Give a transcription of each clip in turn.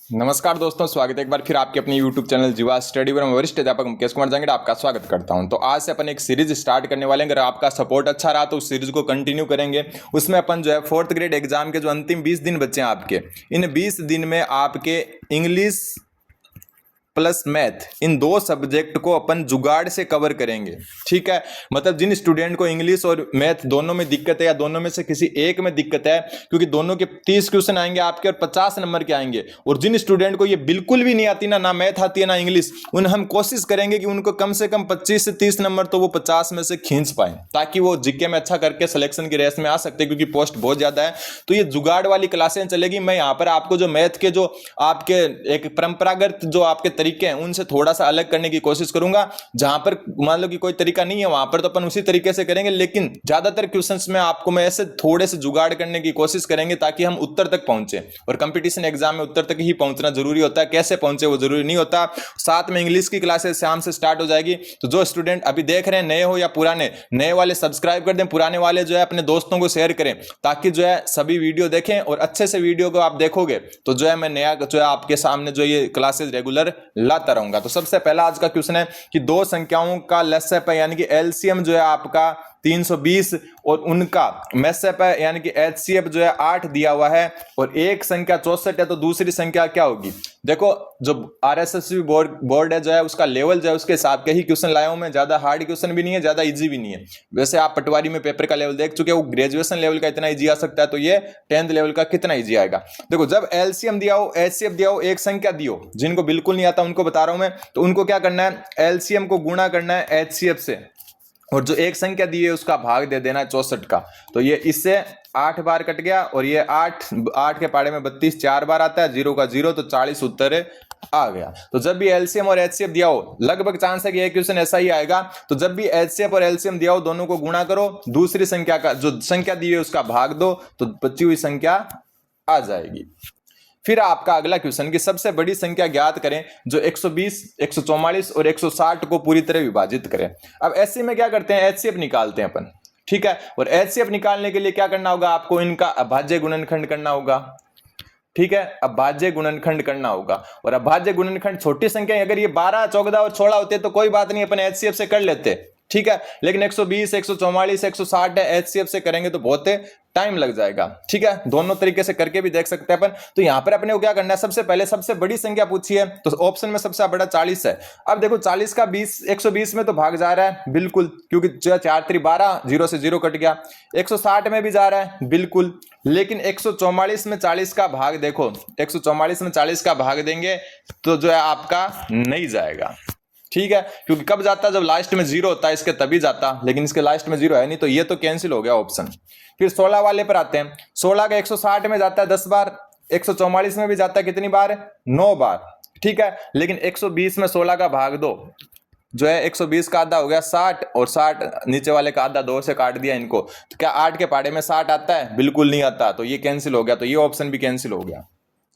नमस्कार दोस्तों, स्वागत है एक बार फिर आपके अपने YouTube चैनल जीवा स्टडी पर। मैं वरिष्ठ अध्यापक मुकेश कुमार जंगड़ आपका स्वागत करता हूं। तो आज से अपन एक सीरीज स्टार्ट करने वाले हैं। अगर आपका सपोर्ट अच्छा रहा तो उस सीरीज को कंटिन्यू करेंगे। उसमें अपन जो है 4th ग्रेड एग्जाम के जो अंतिम 20 दिन बचे हैं आपके, इन 20 दिन में आपके इंग्लिश प्लस मैथ, इन दो सब्जेक्ट को अपन जुगाड़ से कवर करेंगे। ठीक है, मतलब जिन स्टूडेंट को इंग्लिश और मैथ दोनों में दिक्कत है या दोनों में से किसी एक में दिक्कत है, क्योंकि दोनों के 30 क्वेश्चन आएंगे आपके और 50 नंबर के आएंगे। और जिन स्टूडेंट को ये बिल्कुल भी नहीं आती, ना मैथ आती है ना इंग्लिश, उन हम कोशिश करेंगे कि उनको कम से कम 25 से 30 नंबर तो वो 50 में से खींच पाए, ताकि वो जीके में अच्छा करके सिलेक्शन की रेस में आ सकते हैं, क्योंकि पोस्ट बहुत ज्यादा है। तो ये जुगाड़ वाली क्लासें चलेगी। मैं यहाँ पर आपको जो मैथ के जो आपके एक परंपरागत जो आपके तरीके हैं उनसे थोड़ा सा अलग करने की कोशिश करूंगा। जहां पर मान लो कि कोई तरीका नहीं है, वहां पर तो अपन उसी तरीके से करेंगे, लेकिन ज्यादातर क्वेश्चंस में आपको मैं ऐसे थोड़े से जुगाड़ करने की कोशिश करेंगे ताकि हम उत्तर तक पहुंचे। और कंपटीशन एग्जाम में उत्तर तक ही पहुंचना जरूरी होता है, कैसे पहुंचे वो जरूरी नहीं होता। साथ में इंग्लिश की क्लासेस शाम से स्टार्ट हो जाएगी। तो जो स्टूडेंट अभी देख रहे हैं, नए हो या पुराने, नए वाले सब्सक्राइब कर दें, पुराने वाले जो है अपने दोस्तों को शेयर करें, ताकि जो है सभी वीडियो देखें। और अच्छे से वीडियो को आप देखोगे तो जो है मैं नया जो है आपके सामने जो ये क्लासेस रेगुलर लाता रहूंगा। तो सबसे पहला आज का क्वेश्चन है कि दो संख्याओं का लसअप है, यानी कि एलसीएम जो है आपका 320 और उनका मेसअप है यानी कि एचसीएफ जो है 8 दिया हुआ है, और एक संख्या 64 है, तो दूसरी संख्या क्या होगी। देखो, जो आरएसएसबी बोर्ड है जो है उसका लेवल जो है उसके हिसाब के ही क्वेश्चन लाया हूं मैं। ज्यादा हार्ड क्वेश्चन भी नहीं है, ज्यादा इजी भी नहीं है। वैसे आप पटवारी में पेपर का लेवल देख चुके हो, ग्रेजुएशन लेवल का इतना इजी आ सकता है, तो ये 10th लेवल का कितना इजी आएगा। देखो, जब एलसीएम दिया हो, एचसीएफ दिया हो, एक संख्या दियो, जिनको बिल्कुल नहीं आता उनको बता रहा हूं मैं, तो उनको क्या करना है, एलसीएम को गुणा करना है एचसीएफ से, और जो एक संख्या दी है उसका भाग दे देना है 64 का। तो ये इससे 8 बार कट गया, और ये 8 के पाड़े में 32 4 बार आता है, 0 का 0, तो 40 उत्तर आ गया। तो जब भी एलसीएम और एचसीएफ दिया हो, लगभग चांस है कि ये क्वेश्चन ऐसा ही आएगा। तो जब भी एचसीएफ और एलसीएम दिया हो, दोनों को गुणा करो, दूसरी संख्या का जो संख्या दी है उसका भाग दो, तो बची हुई संख्या आ जाएगी। फिर आपका अगला क्वेश्चन कि सबसे बड़ी संख्या ज्ञात करें जो 120, 144 और 160 को पूरी तरह विभाजित करें। अब ऐसे में क्या करते हैं, एचसीएफ निकालते हैं अपन। ठीक है, और एचसीएफ निकालने के लिए क्या करना होगा, आपको इनका अभाज्य गुणनखंड करना होगा। ठीक है, अभाज्य गुणनखंड करना होगा। और अभाज्य गुणनखंड छोटी संख्या, अगर ये 12, 14 और 16 होते तो कोई बात नहीं, अपन एचसीएफ से कर लेते। ठीक है, लेकिन 120, 144, 160 है, एचसीएफ से करेंगे तो बहुत टाइम लग जाएगा। ठीक है, दोनों तरीके से करके भी देख सकते हैं अपन। तो यहां पर अपने को क्या करना है, सबसे पहले सबसे बड़ी संख्या पूछी है, तो ऑप्शन में सबसे बड़ा 40 है। अब देखो 40 का 120 में तो भाग जा रहा है बिल्कुल, क्योंकि 4 3 12, 0 से 0 कट गया। 160 में भी जा रहा है बिल्कुल, लेकिन 144 में 40 का भाग देखो, 144 में 40 का भाग देंगे तो जो है आपका नहीं जाएगा। ठीक है, क्योंकि कब जाता है, जब लास्ट में 0 होता है, इसके तभी जाता, लेकिन इसके लास्ट में 0 है नहीं, तो ये तो कैंसिल हो गया ऑप्शन। फिर 16 वाले पर आते हैं। 16 का 160 में जाता है 10 बार, 144 में भी जाता है कितनी बार, 9 बार। ठीक है, लेकिन 120 में 16 का भाग दो, जो है 120 का आधा हो गया 60, और 60 नीचे वाले का आधा 2 से काट दिया इनको, तो क्या 8 के पाड़े में 60 आता है, बिल्कुल नहीं आता, तो ये कैंसिल हो गया, तो ये ऑप्शन भी कैंसिल हो गया।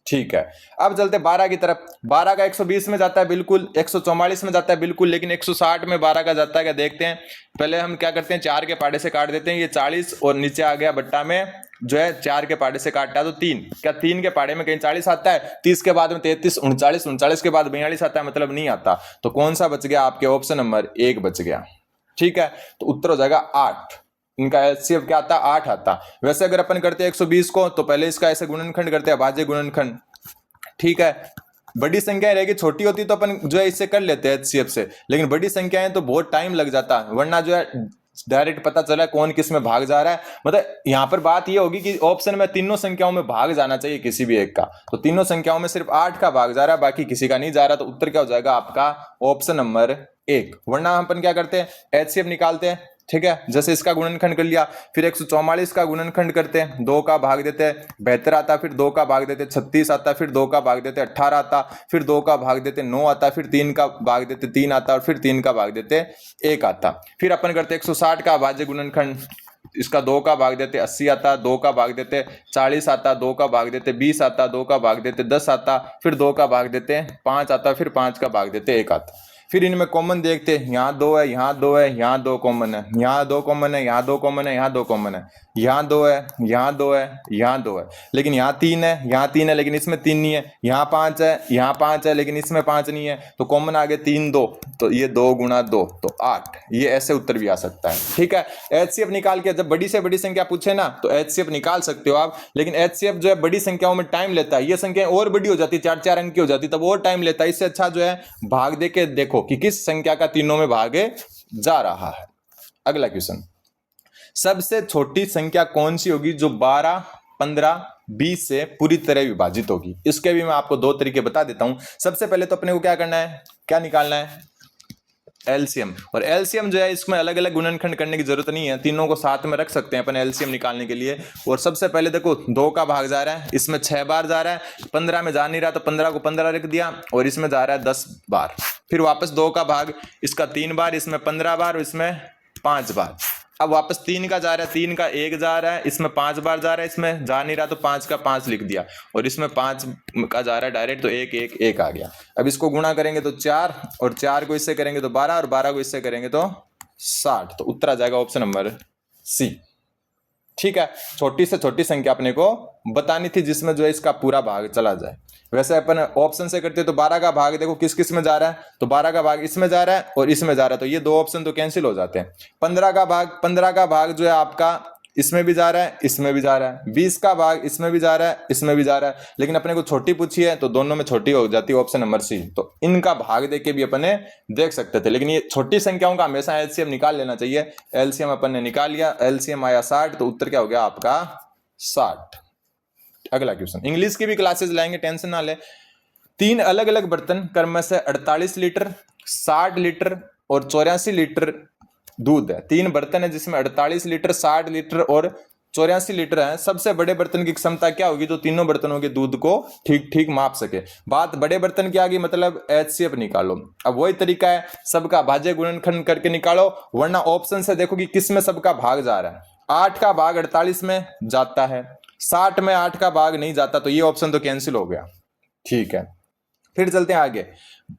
ठीक है, अब चलते 12 की तरफ। 12 का 120 में जाता है बिल्कुल, 144 में जाता है बिल्कुल, लेकिन 160 में 12 का जाता है, क्या देखते हैं। पहले हम क्या करते हैं, 4 के पाड़े से काट देते हैं, ये 40, और नीचे आ गया बट्टा में जो है 4 के पाड़े से काटता है तो 3, क्या 3 के पाड़े में कहीं 40 आता है, 30 के बाद में 33, 39, 39 के बाद 42 आता है, मतलब नहीं आता। तो कौन सा बच गया, आपके ऑप्शन नंबर 1 बच गया। ठीक है, तो उत्तर हो जाएगा 8। इनका एचसीएफ क्या आता, 8 आता। वैसे अगर अपन करते हैं 120 को, तो पहले इसका ऐसे गुणनखंड करते हैं, अभाज्य गुणनखंड। ठीक है, बड़ी संख्या रहेगी, छोटी होती तो अपन जो है इससे कर लेते हैं एचसीएफ से, लेकिन बड़ी संख्याएं तो बहुत टाइम लग जाता, वरना जो है डायरेक्ट पता चला कौन किस में भाग जा रहा है। मतलब यहां पर बात यह होगी कि ऑप्शन में तीनों संख्याओं में भाग जाना चाहिए किसी भी एक का, तो तीनों संख्याओं में सिर्फ 8 का भाग जा रहा है, बाकी किसी का नहीं जा रहा, तो उत्तर क्या हो जाएगा आपका ऑप्शन नंबर 1। वरना अपन क्या करते हैं, एचसीएफ निकालते हैं। ठीक है, जैसे इसका गुणनखंड कर लिया, फिर 144 का गुणनखंड करते हैं, 2 का भाग देते हैं, 72 आता, फिर 2 का भाग देते, 36 आता, फिर 2 का भाग देते, 18 आता, फिर 2 का भाग देते, 9 आता, फिर 3 का भाग देते, 3 आता, और फिर 3 का भाग देते, 1 आता। फिर अपन करते 160 का अभाज्य गुणनखंड, इसका 2 का भाग देते 80 आता, 2 का भाग देते 40 आता, 2 का भाग देते 20 आता, 2 का भाग देते 10 आता, फिर 2 का भाग देते 5 आता, फिर 5 का भाग देते 1 आता। फिर इनमें कॉमन देखते हैं, यहाँ 2 है, यहाँ 2 है, यहाँ 2 कॉमन है, यहाँ 2 कॉमन है, यहाँ 2 कॉमन है, यहाँ 2 कॉमन है, यहाँ 2 है, यहाँ 2 है, यहाँ 2 है, लेकिन यहाँ 3 है, यहाँ 3 है, लेकिन इसमें 3 नहीं है, यहाँ 5 है, यहाँ 5 है, लेकिन इसमें 5 नहीं है, तो कॉमन आ गए 3 2, तो ये 2 गुणा 2 तो 8। ये ऐसे उत्तर भी आ सकता है। ठीक है, एचसीएफ निकाल के, जब बड़ी से बड़ी संख्या पूछे ना तो एचसीएफ निकाल सकते हो आप, लेकिन एचसीएफ जो है बड़ी संख्याओं में टाइम लेता है, ये संख्या और बड़ी हो जाती है, 4 4 अंक की हो जाती है, तब और टाइम लेता है। इससे अच्छा जो है भाग दे के देखो कि किस संख्या का तीनों में भागे जा रहा है। अगला क्वेश्चन, सबसे छोटी संख्या कौन सी होगी जो 12 15 20 से पूरी तरह विभाजित होगी? इसके भी मैं आपको दो तरीके बता देता हूं। सबसे पहले तो अपने को क्या करना है, क्या निकालना है, एलसीएम। और एलसीएम जो है इसमें अलग अलग गुणनखंड करने की जरूरत नहीं है, तीनों को साथ में रख सकते हैं अपन एलसीएम निकालने के लिए। और सबसे पहले देखो 2 का भाग जा रहा है, इसमें 6 बार जा रहा है, 15 में जा नहीं रहा तो 15 को 15 रख दिया, और इसमें जा रहा है 10 बार। फिर वापस 2 का भाग, इसका 3 बार, इसमें 15 बार और इसमें 5 बार। अब वापस 3 का जा रहा है, 3 का 1 जा रहा है, इसमें 5 बार जा रहा है, इसमें जा नहीं रहा तो 5 का 5 लिख दिया, और इसमें 5 का जा रहा है डायरेक्ट, तो 1 1 1 आ गया। अब इसको गुणा करेंगे तो 4, और 4 को इससे करेंगे तो 12, और 12 को इससे करेंगे तो 60, तो उत्तर आ जाएगा ऑप्शन नंबर सी। ठीक है, छोटी से छोटी संख्या अपने को बतानी थी जिसमें जो है इसका पूरा भाग चला जाए। वैसे अपन ऑप्शन से करते तो 12 का भाग देखो किस किस में जा रहा है, तो 12 का भाग इसमें जा रहा है और इसमें जा रहा है, तो ये 2 ऑप्शन तो कैंसिल हो जाते हैं। 15 का भाग जो है आपका इसमें भी जा रहा है, इसमें भी जा रहा है। 20 का भाग इसमें भी जा रहा है, इसमें भी जा रहा है, लेकिन अपने को छोटी पूछी है तो दोनों में छोटी हो जाती है, ऑप्शन नंबर सी। तो इनका भाग देख के भी अपने देख सकते थे, लेकिन ये छोटी संख्याओं का हमेशा एलसीएम निकाल लेना चाहिए। एलसीएम अपन ने निकाल लिया, एलसीएम आया 60, तो उत्तर क्या हो गया आपका 60। अगला क्वेश्चन, इंग्लिश की भी क्लासेस लाएंगे, टेंशन ना ले। 3 अलग अलग बर्तन क्रम से 48 लीटर, 60 लीटर और 84 लीटर दूध है। 3 बर्तन है जिसमें 48 लीटर, 60 लीटर और 84 लीटर है। सबसे बड़े बर्तन की क्षमता क्या होगी जो तीनों बर्तनों के दूध को ठीक ठीक माप सके? बात बड़े बर्तन की आ गई, मतलब एचसीएफ निकालो। अब वही तरीका है, सबका भाज्य गुणनखंड करके निकालो, वरना ऑप्शन से देखो कि किस में सबका भाग जा रहा है। 8 का भाग 48 में जाता है, 60 में 8 का भाग नहीं जाता, तो ये ऑप्शन तो कैंसिल हो गया। ठीक है, फिर चलते हैं आगे।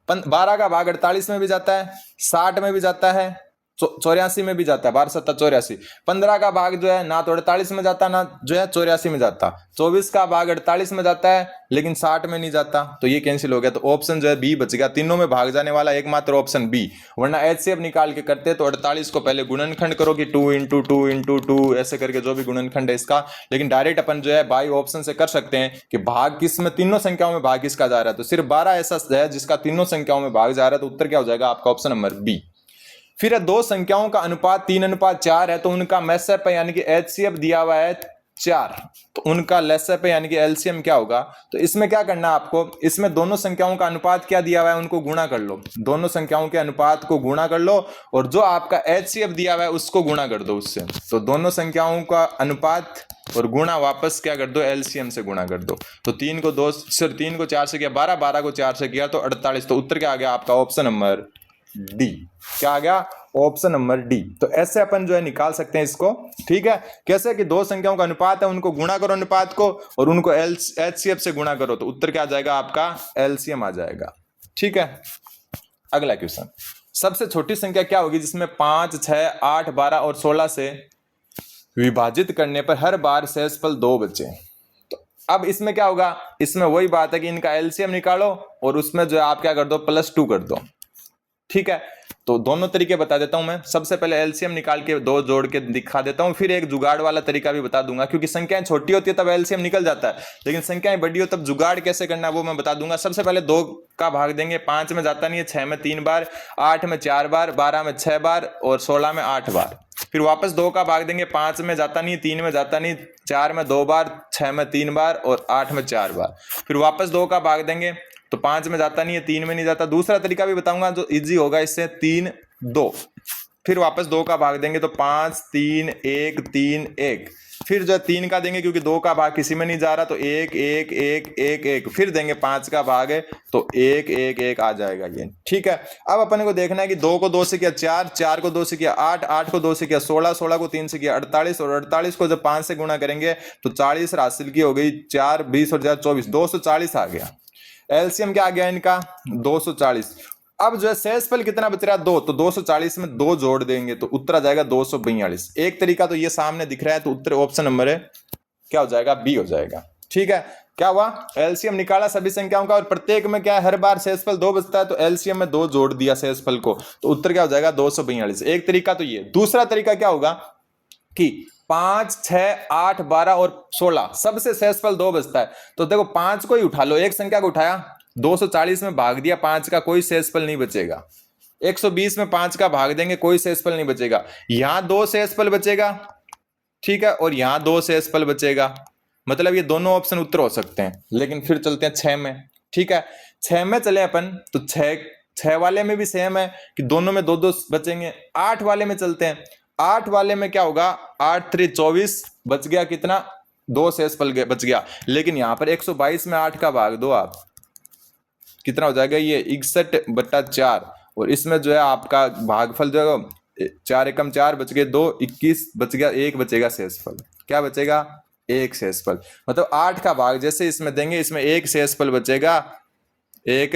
12 का भाग 48 में भी जाता है, 60 में भी जाता है, 84 में भी जाता है, 12 7 84। 15 का भाग जो है ना तो 48 में जाता ना जो है 84 में जाता। 24 का भाग 48 में जाता है लेकिन 60 में नहीं जाता, तो ये कैंसिल हो गया। तो ऑप्शन जो है बी बच गया, तीनों में भाग जाने वाला एकमात्र ऑप्शन बी। वरना एचसीएफ निकाल के करते तो 48 को पहले गुणनखंड करो कि 2 × 2 × 2 ऐसे करके जो भी गुणनखंड है इसका, लेकिन डायरेक्ट अपन जो है बाई ऑप्शन से कर सकते हैं कि भाग किस में, तीनों संख्याओं में भाग किसका जा रहा है। तो सिर्फ 12 ऐसा है जिसका तीनों संख्याओं में भाग जा रहा है, तो उत्तर क्या हो जाएगा आपका ऑप्शन नंबर बी। फिर 2 संख्याओं का अनुपात 3:4 है, तो उनका मैसअप यानी कि एचसीएफ दिया हुआ है 4, तो उनका लेसअप यानी कि एलसीएम क्या होगा? तो इसमें क्या करना है आपको, इसमें दोनों संख्याओं का अनुपात क्या दिया हुआ है उनको गुणा कर लो, दोनों संख्याओं के अनुपात को गुणा कर लो, और जो आपका एचसीएफ दिया हुआ है उसको गुणा कर दो उससे। तो दोनों संख्याओं का अनुपात और गुणा वापस क्या कर दो, एलसीएम से गुणा कर दो। तो 3 को 2 से, 3 को 4 से किया 12, 12 को 4 से किया तो 48, तो उत्तर क्या आ गया आपका ऑप्शन नंबर डी। क्या आ गया? Option number D. तो ऐसे अपन जो है निकाल सकते हैं इसको। ठीक है, कैसे कि 2 संख्याओं का अनुपात है, उनको गुणा करो अनुपात को, और उनको एचसीएफ से गुणा करो, तो उत्तर क्या आ जाएगा आपका एलसीएम आ जाएगा। ठीक है, अगला क्वेश्चन, सबसे छोटी संख्या क्या होगी जिसमें 5 6 8 12 और 16 से विभाजित करने पर हर बार शेषफल 2 बचे? तो अब इसमें क्या होगा, इसमें वही बात है कि इनका एलसीएम निकालो और उसमें जो है आप क्या कर दो, +2 कर दो। ठीक है, तो दोनों तरीके बता देता हूं मैं। सबसे पहले एलसीएम निकाल के 2 जोड़ के दिखा देता हूं, फिर एक जुगाड़ वाला तरीका भी बता दूंगा, क्योंकि संख्याएं छोटी होती है तब एलसीएम निकल जाता है, लेकिन संख्याएं बड़ी हो तब जुगाड़ कैसे करना है वो मैं बता दूंगा। सबसे पहले 2 का भाग देंगे, 5 में जाता नहीं है, 6 में 3 बार, 8 में 4 बार, 12 में 6 बार और 16 में 8 बार। फिर वापस 2 का भाग देंगे, 5 में जाता नहीं, 3 में जाता नहीं, 4 में 2 बार, 6 में 3 बार और 8 में 4 बार। फिर वापस 2 का भाग देंगे तो 5 में जाता नहीं है, 3 में नहीं जाता। दूसरा तरीका भी बताऊंगा जो इजी होगा इससे, 3 2। फिर वापस 2 का भाग देंगे तो 5 3 1 3 1। फिर जो 3 का देंगे क्योंकि 2 का भाग किसी में नहीं जा रहा, तो 1 1 1 1 1। फिर देंगे 5 का भाग है तो 1 1 1 आ जाएगा ये। ठीक है, अब अपने को देखना है कि 2 को 2 से किया 4, 4 को 2 से किया 8, 8 को 2 से किया 16, 16 को 3 से किया 48, और 48 को जब 5 से गुणा करेंगे तो 40 हासिल की हो गई, 4 20 और 4 24, 240 आ गया। एलसीएम क्या आ गया इनका 240। अब जो है शेषफल कितना बच रहा है 2, तो 240 में 2 जोड़ देंगे तो उत्तर आ जाएगा 242। एक तरीका तो ये सामने दिख रहा है, तो उत्तर ऑप्शन नंबर है क्या हो जाएगा, बी हो जाएगा। ठीक है, क्या हुआ, एलसीएम निकाला सभी संख्याओं का और प्रत्येक में क्या है, हर बार शेषफल 2 बचता है, तो एलसीएम में 2 जोड़ दिया शेषफल को, तो उत्तर क्या हो जाएगा 242। एक तरीका तो ये। दूसरा तरीका क्या होगा कि 5, 6, 8, 12 और 16 सबसे शेषफल 2 बचता है, तो देखो 5 को ही उठा लो, एक संख्या को उठाया 240 में भाग दिया 5 का, कोई शेषफल नहीं बचेगा। 120 में 5 का भाग देंगे, कोई शेषफल नहीं बचेगा। यहां 2 शेषफल बचेगा, ठीक है, और यहां 2 शेषफल बचेगा, मतलब ये दोनों ऑप्शन उत्तर हो सकते हैं। लेकिन फिर चलते हैं 6 में। ठीक है, 6 में चले अपन, तो 6 वाले में भी सेम है कि दोनों में 2-2 बचेंगे। 8 वाले में चलते हैं, 8 वाले में क्या होगा, 8 3 24 बच गया, कितना 2 शेषफल बच गया। लेकिन यहां पर 122 में 8 का भाग दो आप, कितना हो जाएगा, ये 61/4, और इसमें जो है आपका भागफल जो है 4 एकम 4 बच गए, 2 21 बच गया, 1 बचेगा शेषफल। क्या बचेगा, 1 शेषफल। मतलब 8 का भाग जैसे इसमें देंगे, इसमें 1 शेषफल बचेगा, 1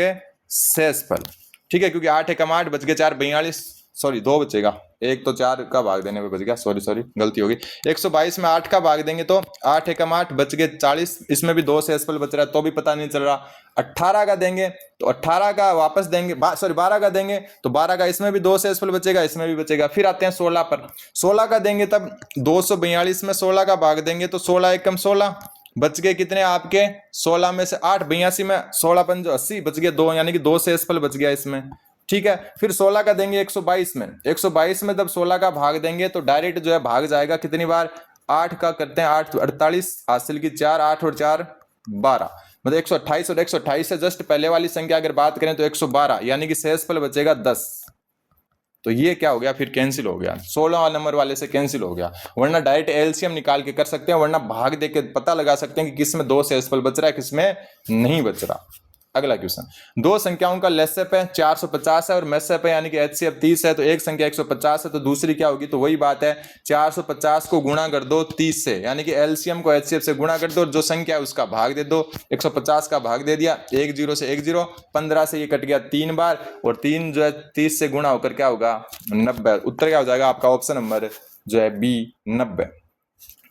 शेषफल। ठीक है, क्योंकि 8 एकम 8 बच गए, 4 42, सॉरी 2 बचेगा, 1 तो 4 का भाग देने में बच गया, सॉरी गलती होगी। 122 में 8 का भाग देंगे तो 8 एकम 8 बच गए 40, इसमें भी 2 शेषफल बच रहा है, तो भी पता नहीं चल रहा। 18 का देंगे तो 18 का वापस देंगे, सॉरी 12 का देंगे तो 12 का, इसमें भी 2 शेषफल बचेगा, इसमें भी बचेगा। फिर आते हैं 16 पर, 16 का देंगे तब 242 में 16 का भाग देंगे तो 16 एकम 16 बच गए, कितने आपके 16 में से 8, 82 में 16 पंजो 80 बच गए 2, यानी कि 2 शेषफल बच गया इसमें। ठीक है, फिर 16 का देंगे 122 में, 122 में जब 16 का भाग देंगे तो डायरेक्ट जो है भाग जाएगा, कितनी बार, 8 का करते हैं 8 48, हासिल की 4, 8 और 4 12, मतलब 128, और 128 से जस्ट पहले वाली संख्या अगर बात करें तो 112, यानी कि शेषफल बचेगा 10। तो ये क्या हो गया, फिर कैंसिल हो गया, 16 नंबर वाले से कैंसिल हो गया। वरना डायरेक्ट एलसीएम निकाल के कर सकते हैं, वरना भाग देके पता लगा सकते हैं कि किसमें 2 शेषफल बच रहा है, किसमें नहीं बच रहा। अगला क्वेश्चन, 2 संख्याओं का लेसअप है 450 है और मेसअप है यानी कि एचसीएफ 30 है, तो एक संख्या 150 है, तो दूसरी क्या होगी, तो वही बात है 450 को गुणा कर दो 30 से, यानी कि एलसीएम को एचसीएफ से गुणा कर दो और जो संख्या है उसका भाग दे दो। 150 का भाग दे दिया, 1 0 से 1 0, 15 से ये कट गया 3 बार, और 3 जो है 30 से गुणा होकर क्या होगा 90। उत्तर क्या हो जाएगा आपका, ऑप्शन नंबर जो है बी 90।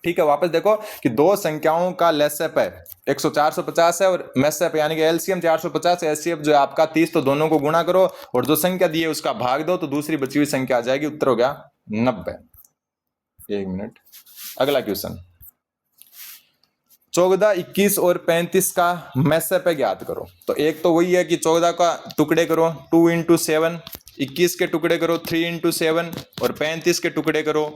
ठीक है, वापस देखो कि 2 संख्याओं का लेसअप है 450 है और मेसअप यानी कि एलसीएम 450 है, एचसीएफ जो है आपका 30, तो दोनों को गुणा करो और जो संख्या दी है उसका भाग दो, तो दूसरी बची हुई संख्या आ जाएगी, उत्तर हो गया 90। 1 मिनट, अगला क्वेश्चन, 14, 21 और 35 का मेसअप है ज्ञात करो। तो एक तो वही है कि 14 का टुकड़े करो 2 × 7, 21 के टुकड़े करो 3 × 7 और 35 के टुकड़े करो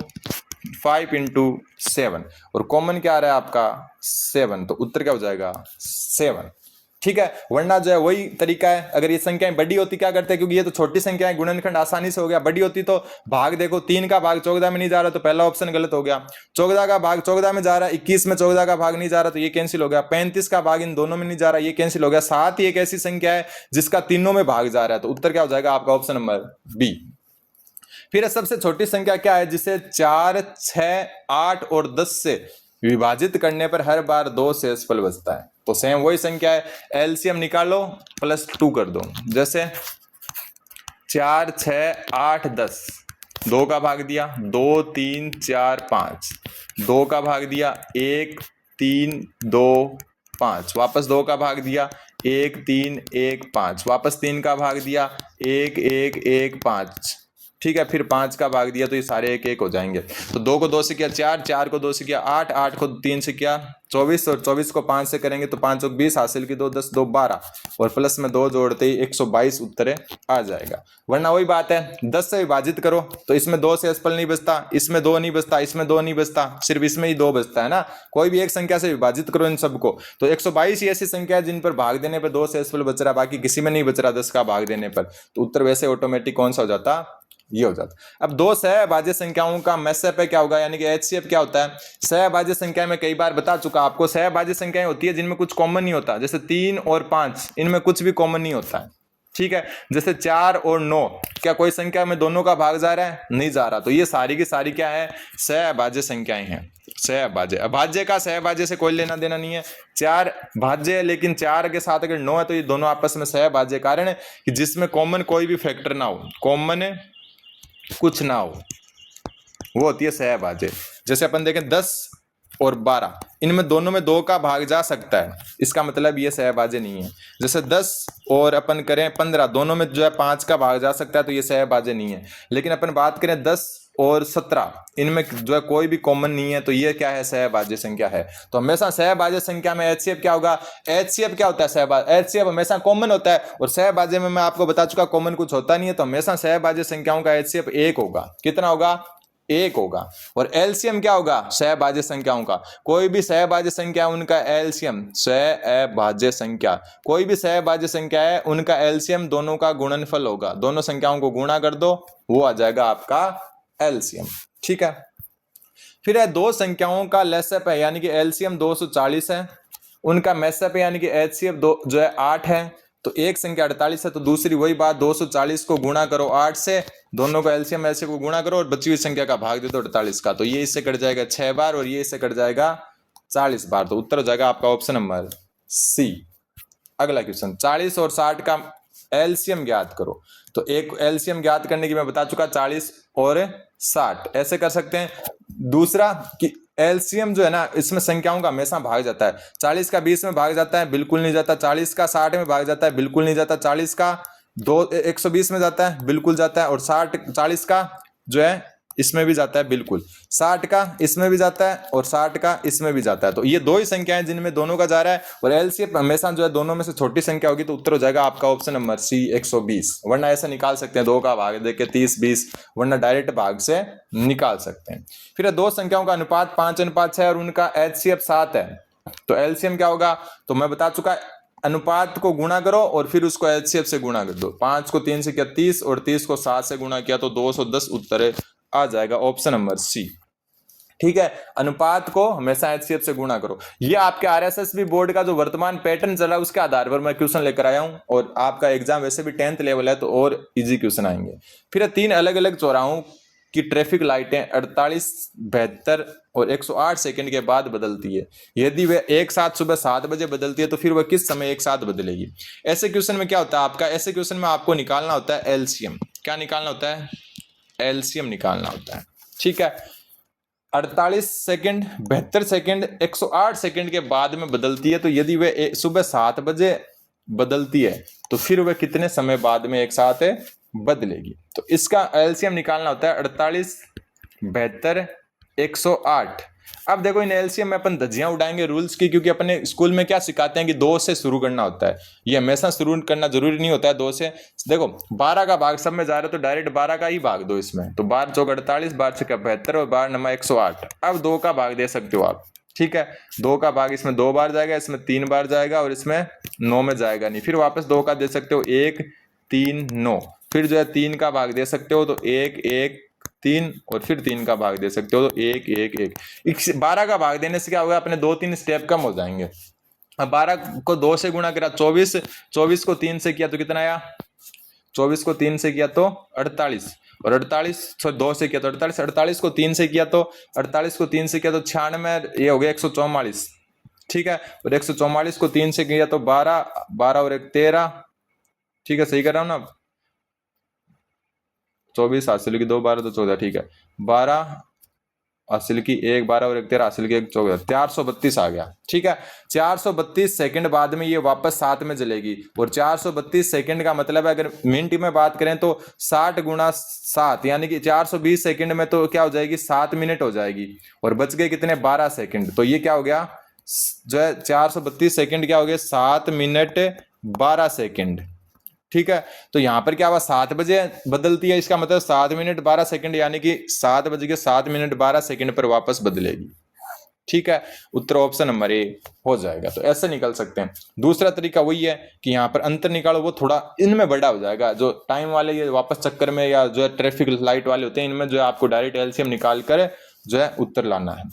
5 × 7, और कॉमन क्या आ रहा है आपका 7, तो उत्तर क्या हो जाएगा 7। ठीक है, वरना जो है वही तरीका है, अगर ये संख्याएं बड़ी होती क्या करते हैं, क्योंकि ये तो छोटी संख्याएं, गुणनखंड आसानी से हो गया, बड़ी होती तो भाग देखो 3 का भाग 14 में नहीं जा रहा, तो पहला ऑप्शन गलत हो गया। 14 का भाग 14 में जा रहा है, 21 में 14 का भाग नहीं जा रहा, तो ये कैंसिल हो गया। 35 का भाग इन दोनों में नहीं जा रहा, ये कैंसिल हो गया। साथ ही एक ऐसी संख्या है जिसका तीनों में भाग जा रहा है, तो उत्तर क्या हो जाएगा आपका ऑप्शन नंबर बी। फिर सबसे छोटी संख्या क्या है, जिसे 4, 6, 8 और 10 से विभाजित करने पर हर बार 2 शेषफल बचता है, तो सेम वही संख्या है, एलसीएम निकालो +2 कर दो। जैसे 4, 6, 8, 10, 2 का भाग दिया 2, 3, 4, 5, 2 का भाग दिया 1, 3, 2, 5, वापस 2 का भाग दिया 1, 3, 1, 5, वापस 3 का भाग दिया 1, 1, 1, 5। ठीक है, फिर 5 का भाग दिया, तो ये सारे 1 1 हो जाएंगे। तो 2 को 2 से किया 4, 4 को 2 से किया 8, 8 को 3 से किया 24, और 24 को 5 से करेंगे तो 5 और 20, हासिल की 2 10 2 12, और प्लस में 2 जोड़ते ही 122 उत्तर आ जाएगा। वरना वही बात है 10 से विभाजित करो तो इसमें 2 शेषफल नहीं बचता, इसमें 2 नहीं बचता, इसमें 2 नहीं बचता, सिर्फ इसमें ही 2 बचता है ना। कोई भी एक संख्या से विभाजित करो इन सबको, तो 122 ही ऐसी संख्या है जिन पर भाग देने पर 2 शेषफल बच रहा, बाकी किसी में नहीं बच रहा 10 का भाग देने पर, तो उत्तर वैसे ऑटोमेटिक कौन सा हो जाता, ये हो जाता। अब 2 सहभाज्य संख्याओं का मेसअप है क्या होगा, यानी कि एचसीएफ क्या होता है। सहभाज्य संख्या में कई बार बता चुका आपको, सहभाज्य संख्याएं होती है जिनमें कुछ कॉमन नहीं होता, जैसे 3 और 5, इनमें कुछ भी कॉमन नहीं होता है। ठीक है। जैसे 4 और 9, क्या कोई संख्या में दोनों का भाग जा रहा है? नहीं जा रहा। तो ये सारी की सारी क्या है? सहअभाज्य संख्याएं हैं। सहअभाज्य, अभाज्य का सहअभाज्य से कोई लेना देना नहीं है। 4 भाज्य है, लेकिन 4 के साथ अगर 9 है तो ये दोनों आपस में सहअभाज्य। कारण है कि जिसमें कॉमन कोई भी फैक्टर ना हो, कॉमन कुछ ना हो, वो होती है सहअभाज्य। जैसे अपन देखें 10 और 12, इनमें दोनों में 2 का भाग जा सकता है, इसका मतलब ये सहअभाज्य नहीं है। जैसे 10 और अपन करें 15, दोनों में जो है 5 का भाग जा सकता है, तो ये सहअभाज्य नहीं है। लेकिन अपन बात करें 10 और 17, इनमें जो है कोई भी कॉमन नहीं है, तो ये क्या है? सहअभाज्य संख्या है। तो हमेशा सहअभाज्य संख्या में HCF क्या होगा? HCF क्या होता है? सहअभाज्य। HCF हमेशा कॉमन होता है, और सहअभाज्य में मैं आपको बता चुका कॉमन कुछ होता नहीं है, तो हमेशा सहअभाज्य संख्याओं का HCF 1 होगा। कितना होगा? 1 होगा। और एलसीएम क्या होगा? सहअभाज्य संख्याओं का, कोई भी सहअभाज्य संख्या उनका एलसीएम, सहअभाज्य संख्या, कोई भी सहअभाज्य संख्या है उनका एलसीएम दोनों का गुणनफल होगा। दोनों संख्याओं को गुणा कर दो, वो आ जाएगा आपका एलसीएम। ठीक है। फिर है दो संख्याओं का लेसअप है, यानी कि एलसीएम 240 है, उनका मेसअप है यानी कि एचसीएफ जो है 8 है। तो एक संख्या 48 है, तो दूसरी वही बात 240 को गुणा करो 8 से, दोनों को एलसीएम एलसीएम को गुणा करो और बची हुई संख्या का भाग दे दो 48 का। तो ये इससे कट जाएगा 6 बार और ये इससे कट जाएगा 40 बार। तो उत्तर हो जाएगा आपका ऑप्शन नंबर सी। अगला क्वेश्चन, 40 और 60 का एलसीएम ज्ञात करो। तो एक एलसीएम ज्ञात करने की मैं बता चुका, 40 और 60 ऐसे कर सकते हैं। दूसरा कि एलसीएम जो है ना, इसमें संख्याओं का हमेशा भाग जाता है। 40 का 20 में भाग जाता है, बिल्कुल नहीं जाता। 40 का 60 में भाग जाता है, बिल्कुल नहीं जाता। 40 का 120 में जाता है, बिल्कुल जाता है। और 40 का जो है इसमें भी जाता है, बिल्कुल। 60 का इसमें भी जाता है और 60 का इसमें भी जाता है। तो ये दो ही संख्याएं जिनमें दोनों का जा रहा है, और एलसीएम हमेशा जो है दोनों में से छोटी संख्या होगी। तो उत्तर हो जाएगा आपका ऑप्शन नंबर सी 120। वरना ऐसा निकाल सकते हैं 2 का भाग देके 30 20, वरना डायरेक्ट भाग से निकाल सकते हैं। फिर दो संख्याओं का अनुपात 5:6 और उनका एचसीएफ 7 है। तो एलसीएम क्या होगा? तो मैं बता चुका, अनुपात को गुणा करो और फिर उसको एचसीएफ से गुणा कर दो। 5 को 3 से किया 30 और 30 को 7 से गुणा किया तो 210 उत्तर आ जाएगा ऑप्शन नंबर सी। ठीक है, अनुपात को हमेशा एचसीएफ से गुणा करो। ये आपके आरएसएस बोर्ड का जो वर्तमान पैटर्न चल रहा है उसके आधार पर मैं क्वेश्चन लेकर आया हूं, और आपका एग्जाम वैसे भी 10th लेवल है तो और इजी क्वेश्चन आएंगे। फिर 3 अलग अलग चौराहों की ट्रैफिक लाइटें 48, 72 और 108 सेकंड के बाद बदलती है। यदि वह एक साथ सुबह 7 बजे बदलती है तो फिर वह किस समय एक साथ बदलेगी? ऐसे क्वेश्चन में क्या होता है आपका, ऐसे क्वेश्चन में आपको निकालना होता है एलसीएम। क्या निकालना होता है? एलसीएम निकालना होता है। ठीक है, 48 सेकंड, 72 सेकंड, 108 सेकंड के बाद में बदलती है। तो यदि वह सुबह 7 बजे बदलती है तो फिर वह कितने समय बाद में एक साथ बदलेगी? तो इसका एलसीएम निकालना होता है 48, 72, 108। अब देखो इन एलसीएम में अपन धज्जियां उड़ाएंगे रूल्स की, क्योंकि अपने स्कूल में क्या सिखाते हैं कि 2 से शुरू करना होता है। ये हमेशा शुरू करना जरूरी नहीं होता है 2 से। देखो 12 का भाग सब में जा रहा है तो डायरेक्ट 12 का ही भाग दो इसमें। तो 12 चौक 48, 12 छक्का 72 और 12 नमा 108। अब 2 का भाग दे सकते हो आप। ठीक है, 2 का भाग इसमें 2 बार जाएगा, इसमें 3 बार जाएगा और इसमें 9 में जाएगा नहीं। फिर वापस 2 का दे सकते हो, 1 3 9। फिर जो है 3 का भाग दे सकते हो तो 1 1 3 और फिर 3 का भाग दे सकते हो तो 1 1 1। 12 का भाग देने से क्या होगा, अपने 2-3 स्टेप कम हो जाएंगे। अब 12 को 2 से गुणा करा 24, 24 को 3 से किया तो कितना आया? 24 को 3 से किया तो 48 और 48 2 से किया तो 48, 48 को 3 से किया तो 48 को 3 से किया तो 96, ये हो गया 144। ठीक है, और 144 को 3 से किया तो 12, 12 और 1 13। ठीक है, सही कर रहा हूं ना? 24 हासिल की 2 12 तो 14। ठीक है, 12 हासिल की 1 12 और 1 13 हासिल की 1 14, 432 आ गया। ठीक है, 432 सेकंड बाद में ये वापस 7 में जलेगी। और 432 सेकंड का मतलब है, अगर मिनट में बात करें तो 60 गुणा 7 यानी कि 420 सेकंड में तो क्या हो जाएगी? 7 मिनट हो जाएगी। और बच गए कितने? 12 सेकंड। तो ये क्या हो गया जो है 432 सेकंड क्या हो गया? 7 मिनट 12 सेकंड। ठीक है, तो यहां पर क्या हुआ? 7 बजे बदलती है, इसका मतलब 7 मिनट 12 सेकंड यानी कि 7 बजे के 7 मिनट 12 सेकंड पर वापस बदलेगी। ठीक है, उत्तर ऑप्शन नंबर ए हो जाएगा। तो ऐसे निकल सकते हैं। दूसरा तरीका वही है कि यहाँ पर अंतर निकालो, वो थोड़ा इनमें बड़ा हो जाएगा। जो टाइम वाले ये वापस चक्कर में या जो है ट्रैफिक लाइट वाले होते हैं, इनमें जो है आपको डायरेक्ट एलसीएम निकाल कर जो है उत्तर लाना है।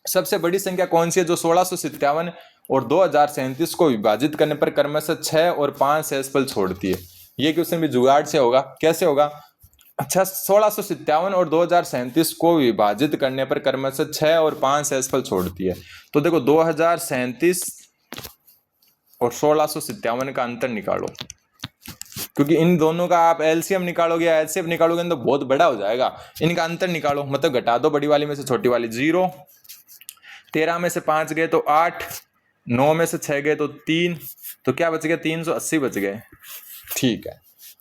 सबसे बड़ी संख्या कौन सी है? जो 1657 और 2037 को विभाजित करने पर क्रमशः 6 और 5 शेषफल छोड़ती है। ये क्वेश्चन भी जुगाड़ से होगा। कैसे होगा? अच्छा, 1657 और 2037 को विभाजित करने पर क्रमशः 6 और 5 शेषफल छोड़ती है। तो देखो 2037 और 1657 का अंतर निकालो, क्योंकि इन दोनों का आप एलसीएम निकालोगे या एचसीएफ निकालोगे तो बहुत बड़ा हो जाएगा। इनका अंतर निकालो, मतलब घटा दो बड़ी वाली में से छोटी वाली। 0, 13 में से 5 गए तो 8, 9 में से 6 गए तो 3, तो क्या बच गया? 380 बच गए। ठीक है,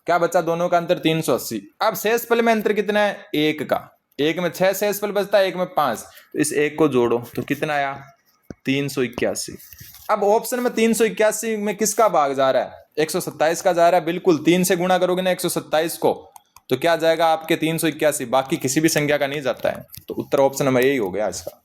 क्या बचा? दोनों का अंतर 380। अब शेषफल में अंतर कितना है? 1 का। एक में 6 शेषफल बचता है, एक में 5, तो इस एक को जोड़ो तो कितना आया? 381। अब ऑप्शन में 381 में किसका भाग जा रहा है? 127 का जा रहा है। बिल्कुल, 3 से गुणा करोगे ना 127 को, तो क्या जाएगा आपके? 381, बाकी किसी भी संख्या का नहीं जाता है। तो उत्तर ऑप्शन नंबर यही हो गया इसका,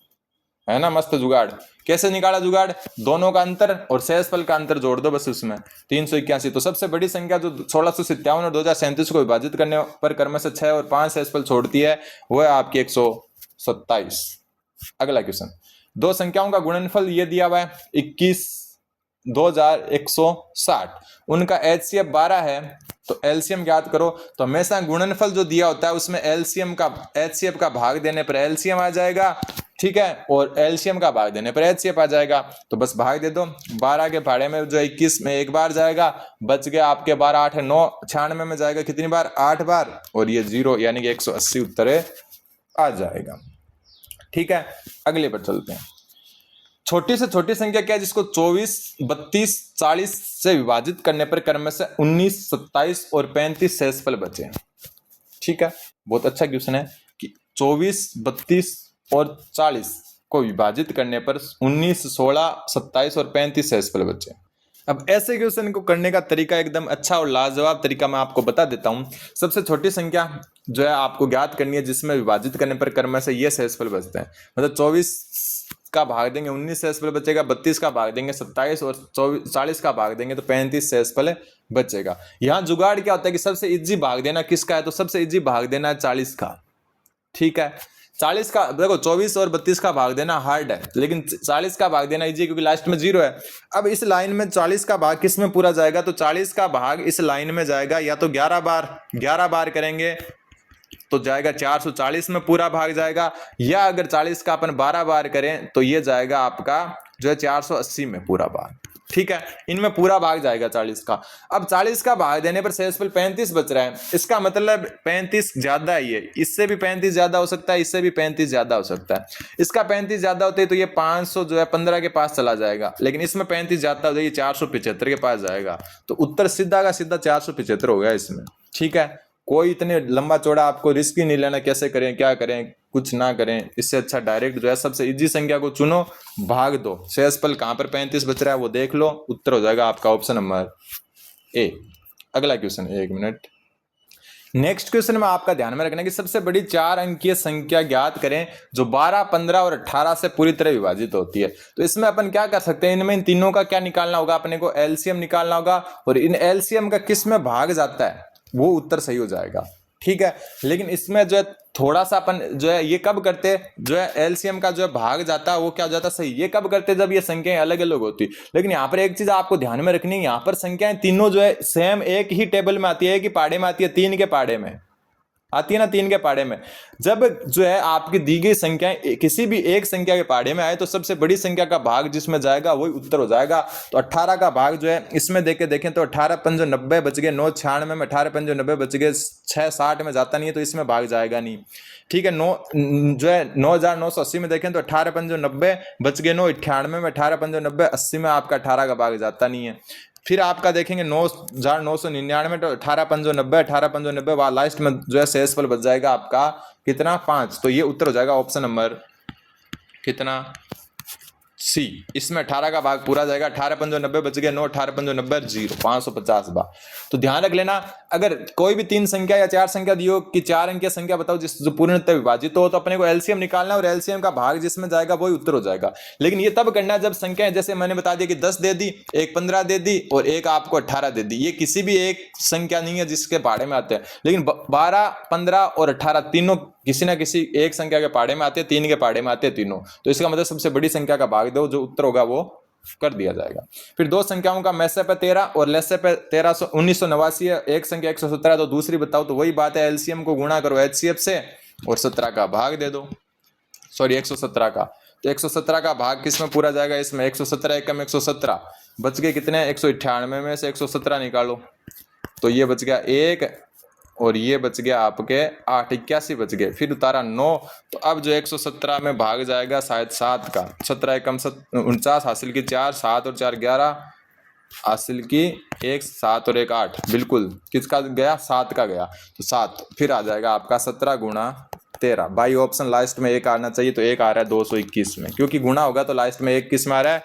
है ना? मस्त जुगाड़। कैसे निकाला जुगाड़? दोनों का अंतर और शेषफल का अंतर जोड़ दो बस उसमें, 381। तो सबसे बड़ी संख्या जो 1657 और 2037 को विभाजित करने पर क्रमशः 6 और 5 शेषफल छोड़ती है, वो है आपकी 127। अगला क्वेश्चन, दो संख्याओं का गुणनफल ये दिया हुआ है 21 2160, उनका एचसीएफ 12 है, तो एलसीएम ज्ञात करो। तो हमेशा गुणनफल जो दिया होता है उसमें एलसीएम का एचसीएफ का भाग देने पर एलसीएम आ जाएगा, ठीक है, और एलसीएम का भाग देने पर एचसीएफ आ जाएगा। तो बस भाग दे दो। 12 के भाड़े में जो 21 में एक बार जाएगा, बच गया आपके 12 8 9, 96 में जाएगा कितनी बार? 8 बार, और ये 0 यानी कि 180 उत्तर आ जाएगा। ठीक है, अगले पर चलते हैं। छोटी से छोटी संख्या क्या है जिसको 24, 32, 40 से विभाजित करने पर क्रमशः 19, 27 और 35 शेषफल बचे? ठीक है, बहुत अच्छा क्वेश्चन है कि 24, 32 और 40 को विभाजित करने पर 19, 16, 27 और 35 शेषफल बचे। अब ऐसे क्वेश्चन को करने का तरीका एकदम अच्छा और लाजवाब तरीका मैं आपको बता देता हूं। सबसे छोटी संख्या जो है आपको ज्ञात करनी है जिसमें विभाजित करने पर क्रमशः ये शेषफल बचते हैं। मतलब 24 का भाग देंगे 19 शेषफल बचेगा, 32 का भाग देंगे 27 और 40 का भाग देंगे तो 35 शेषफल बचेगा। यहाँ जुगाड़ क्या होता है कि सबसे इजी भाग देना किसका है? तो सबसे इजी भाग देना है 40 का। ठीक है, 40 का देखो 24 और 32 का भाग देना हार्ड है, लेकिन 40 का भाग देना इजी, क्योंकि लास्ट में 0 है। अब इस लाइन में 40 का भाग किस में पूरा जाएगा? तो 40 का भाग इस लाइन में जाएगा या तो 11 बार करेंगे तो जाएगा 440 में पूरा भाग जाएगा, या अगर 40 का अपन 12 बार करें तो ये जाएगा आपका जो है 480 में पूरा भाग। ठीक है, इनमें पूरा भाग जाएगा 40 का। अब 40 का भाग देने पर शेषफल 35 बच रहा है, इसका मतलब 35 ज्यादा है, ये इससे भी 35 ज्यादा हो सकता है, इससे भी 35 ज्यादा हो सकता है। इसका 35 ज्यादा होते है तो ये 500 जो है 15 के पास चला जाएगा, लेकिन इसमें 35 ज्यादा हो जाए 475 के पास जाएगा। तो उत्तर सीधा का सीधा 475 हो गया इसमें। ठीक है, कोई इतने लंबा चौड़ा आपको रिस्क ही नहीं लेना, कैसे करें क्या करें कुछ ना करें, इससे अच्छा डायरेक्ट जो है सबसे इजी संख्या को चुनो, भाग दो। शेषफल कहां पर 35 बच रहा है वो देख लो, उत्तर हो जाएगा आपका ऑप्शन नंबर ए। अगला क्वेश्चन, 1 मिनट। नेक्स्ट क्वेश्चन में आपका ध्यान में रखना कि सबसे बड़ी 4 अंकीय संख्या ज्ञात करें जो 12, 15 और 18 से पूरी तरह विभाजित होती है। तो इसमें अपन क्या कर सकते हैं? इनमें इन तीनों का क्या निकालना होगा? अपने को एलसीएम निकालना होगा, और इन एलसीएम का किस में भाग जाता है वो उत्तर सही हो जाएगा। ठीक है, लेकिन इसमें जो है थोड़ा सा अपन जो है ये कब करते, जो है एलसीएम का जो है भाग जाता है वो क्या हो जाता सही, ये कब करते जब ये संख्याएं अलग अलग होती। लेकिन यहाँ पर एक चीज आपको ध्यान में रखनी है, यहाँ पर संख्याएं तीनों जो है सेम एक ही टेबल में आती है, एक ही पाड़े में आती है, 3 के पाड़े में आती है ना, 3 के पाड़े में। जब जो है आपकी दी गई संख्याएं किसी भी एक संख्या के पाड़े में आए तो सबसे बड़ी संख्या का भाग जिसमें जाएगा वही उत्तर हो जाएगा। तो 18 का भाग जो है इसमें देखें तो 18 पंजो 90 बच गए, 9 96 में 18 पंजो 90 बच गए, 6 60 में जाता नहीं है तो इसमें भाग जाएगा नहीं। ठीक है, 9 जो है 9980 में देखें तो 18 पंजो 90 बच गए, 9 98 में 18 पंजो 90, 80 में आपका 18 का भाग जाता नहीं है। फिर आपका देखेंगे 9999 तो 18 पंजो 90, 18 पंजो 90 वहां लास्ट में जो है शेषफल बच जाएगा आपका कितना? 5। तो ये उत्तर हो जाएगा ऑप्शन नंबर कितना? सी। इसमें 18 का भाग पूरा जाएगा, 18 पंजो 90 बच गया, 9 18 पंजो 90 0, 550 बार। तो ध्यान रख लेना, अगर कोई भी 3 संख्या या 4 संख्या दियो कि 4 अंकीय संख्या बताओ जिस जो पूर्णतः विभाजित हो, तो अपने को एलसीएम निकालना और एलसीएम का भाग जिसमें जाएगा वही उत्तर हो जाएगा। लेकिन ये तब करना है जब संख्याएं जैसे मैंने बता दिया कि 10 दे दी, एक 15 दे दी और एक आपको 18 दे दी, ये किसी भी एक संख्या नहीं है जिसके पाड़े में आते हैं। लेकिन 12, 15 और 18 तीनों किसी ना किसी एक संख्या के पाड़े में आते हैं, 3 के पाड़े में आते हैं तीनों। तो इसका मतलब सबसे बड़ी संख्या का भाग दो, जो उत्तर होगा वो कर दिया जाएगा। फिर दो संख्याओं का मैसे पे 13 और लेसे पे 1989 है, एक संख्या 117 तो दूसरी बताओ, तो वही बात है, एलसीएम को गुणा करो एचसीएफ से और 17 का भाग दे दो, सॉरी 117 का, तो 117 का भाग किस में पूरा जाएगा, इसमें 117 एकम 117, बच गए कितने 198 में से 117 निकालो, तो ये बच गया 1 और ये बच गया आपके 8, 81 बच गए, फिर उतारा 9, तो अब जो 117 में भाग जाएगा शायद 7 का, 17 एकम 49, हासिल की 4, 7 और 4 11, हासिल की 1, 7 और 1 8, बिल्कुल किसका गया 7 का गया, तो 7, फिर आ जाएगा आपका 17 गुणा 13, बाई ऑप्शन लास्ट में 1 आना चाहिए, तो 1 आ रहा है 221 में, क्योंकि गुणा होगा तो लास्ट में 1 किस में आ रहा है,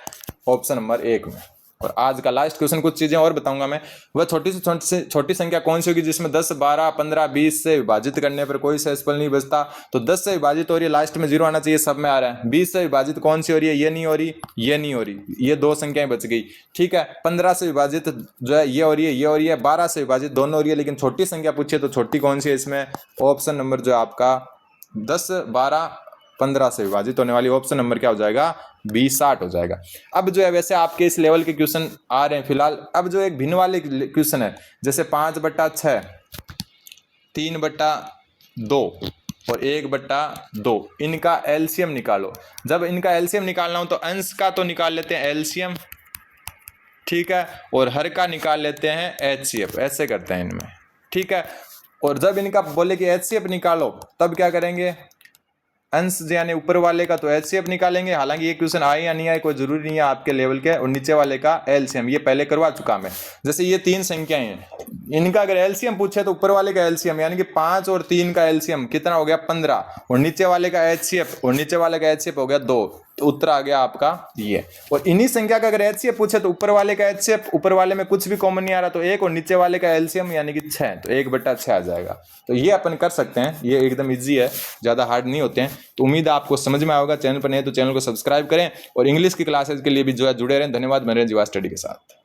ऑप्शन नंबर 1 में। और आज का लास्ट क्वेश्चन कुछ चीजें और बताऊंगा मैं, वह छोटी से छोटी संख्या कौन सी होगी जिसमें 10 12 15 20 से विभाजित करने पर कोई शेषफल नहीं बचता, तो 10 से विभाजित हो रही है, लास्ट में 0 आना चाहिए, सब में आ रहा है। 20 से विभाजित कौन सी हो रही है, ये नहीं हो रही, ये नहीं हो रही, ये दो संख्याएं बच गई, ठीक है। 15 से विभाजित जो है ये हो रही है, ये हो रही है, 12 से विभाजित दोनों हो रही है, लेकिन छोटी संख्या पूछिए तो छोटी कौन सी है इसमें, ऑप्शन नंबर जो है आपका 10 12 15 से विभाजित होने वाली ऑप्शन नंबर क्या हो जाएगा, 20 60 हो जाएगा। अब जो है वैसे आपके इस लेवल के क्वेश्चन आ रहे हैं फिलहाल। अब जो एक भिन्न वाले क्वेश्चन है, जैसे 5/6, 3/2 और 1/2, इनका एलसीएम निकालो। जब इनका एलसीएम निकालना हो तो अंश का तो निकाल लेते हैं एलसीएम, ठीक है, और हर का निकाल लेते हैं एचसीएफ, ऐसे करते हैं इनमें, ठीक है। और जब इनका बोले कि एचसीएफ निकालो तब क्या करेंगे, अंश यानी ऊपर वाले का तो एचसीएफ निकालेंगे, हालांकि ये क्वेश्चन आए या नहीं आए कोई जरूरी नहीं है आपके लेवल के, और नीचे वाले का एलसीएम ये पहले करवा चुका मैं। जैसे ये 3 संख्याएं हैं, इनका अगर एलसीएम पूछे तो ऊपर वाले का एलसीएम यानी कि 5 और 3 का एलसीएम कितना हो गया 15, और नीचे वाले का एचसीएफ और नीचे वाले का एचसीएफ हो गया 2, तो उत्तर आ गया आपका ये। और इन्हीं संख्या का अगर एचसीएफ पूछे तो ऊपर वाले का एचसीएफ, ऊपर वाले में कुछ भी कॉमन नहीं आ रहा तो 1, और नीचे वाले का एलसीएम यानी कि 6, तो 1/6 आ जाएगा। तो ये अपन कर सकते हैं, ये एकदम इजी है, ज़्यादा हार्ड नहीं होते हैं। तो उम्मीद है आपको समझ में आएगा। चैनल पर नहीं है तो चैनल को सब्सक्राइब करें और इंग्लिश की क्लासेज के लिए भी जो है जुड़े रहें। धन्यवाद, मेरे जीवा स्टडी के साथ।